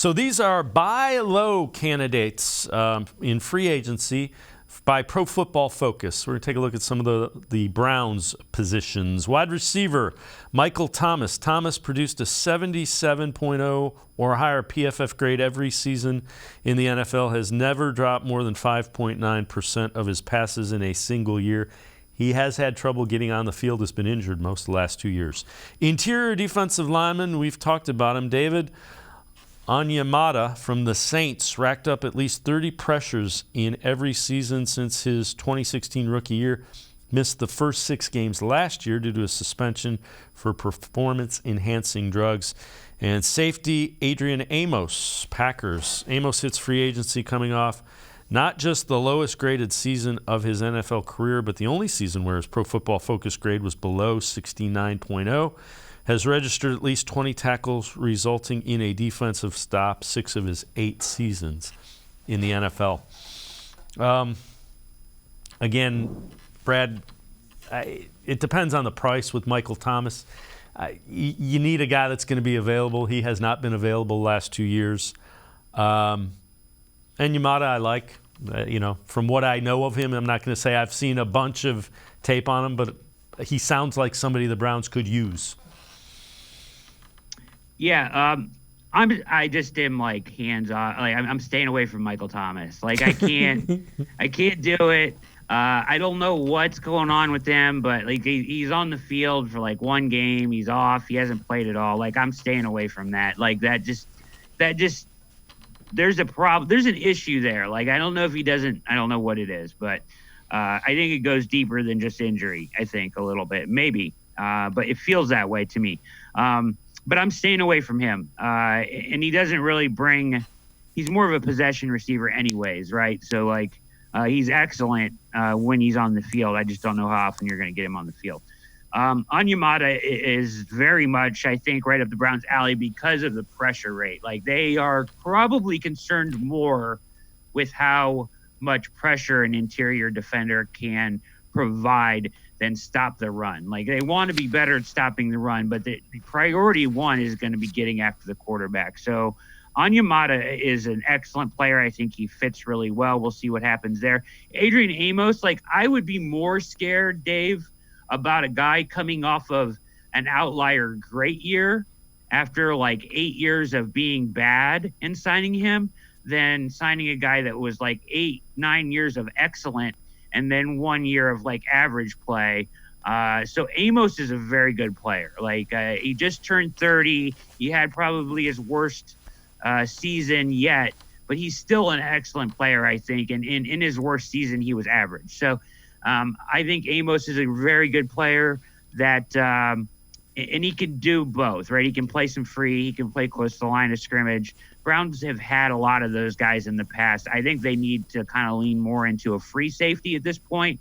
So these are buy low candidates in free agency by Pro Football Focus. We're going to take a look at some of the Browns positions. Wide receiver, Michael Thomas. Thomas produced a 77.0 or higher PFF grade every season in the NFL, has never dropped more than 5.9% of his passes in a single year. He has had trouble getting on the field, has been injured most of the last 2 years. Interior defensive lineman, we've talked about him, David Onyemata from the Saints, racked up at least 30 pressures in every season since his 2016 rookie year. Missed the first 6 games last year due to a suspension for performance-enhancing drugs. And safety, Adrian Amos, Packers. Amos hits free agency coming off not just the lowest graded season of his NFL career, but the only season where his Pro Football Focus grade was below 69.0. Has registered at least 20 tackles, resulting in a defensive stop 6 of his 8 seasons in the NFL. Again, Brad, it depends on the price with Michael Thomas. You need a guy that's going to be available. He has not been available the last 2 years. And Yamada I like. From what I know of him, I'm not going to say I've seen a bunch of tape on him, but he sounds like somebody the Browns could use. Yeah, I just am like hands off. Like I'm staying away from Michael Thomas. Like I can't do it. I don't know what's going on with him, but like he's on the field for like 1 game, he's off, he hasn't played at all. Like I'm staying away from that. Like that just there's a problem. There's an issue there. Like I don't know if he doesn't. I don't know what it is, but I think it goes deeper than just injury. I think a little bit, maybe, but it feels that way to me. But I'm staying away from him. And he doesn't really he's more of a possession receiver anyways, right? So, like, he's excellent when he's on the field. I just don't know how often you're going to get him on the field. Onyemata is very much, I think, right up the Browns' alley because of the pressure rate. Like, they are probably concerned more with how much pressure an interior defender can provide than stop the run. Like they want to be better at stopping the run, but the priority one is going to be getting after the quarterback. So Onyemata is an excellent player. I think he fits really well. We'll see what happens there. Adrian Amos, like I would be more scared, Dave, about a guy coming off of an outlier great year after like 8 years of being bad and signing him than signing a guy that was like 8-9 years of excellent and then 1 year of like average play. So Amos is a very good player. Like he just turned 30. He had probably his worst season yet, but he's still an excellent player, I think. And in his worst season, he was average. So I think Amos is a very good player that, and he can do both, right? He can play some free. He can play close to the line of scrimmage. Browns have had a lot of those guys in the past. I think they need to kind of lean more into a free safety at this point.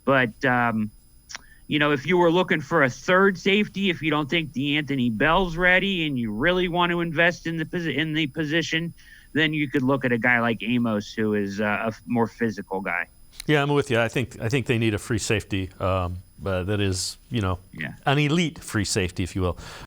But, if you were looking for a third safety, if you don't think DeAnthony Bell's ready and you really want to invest in the position, then you could look at a guy like Amos, who is a more physical guy. Yeah, I'm with you. I think they need a free safety that is, an elite free safety, if you will.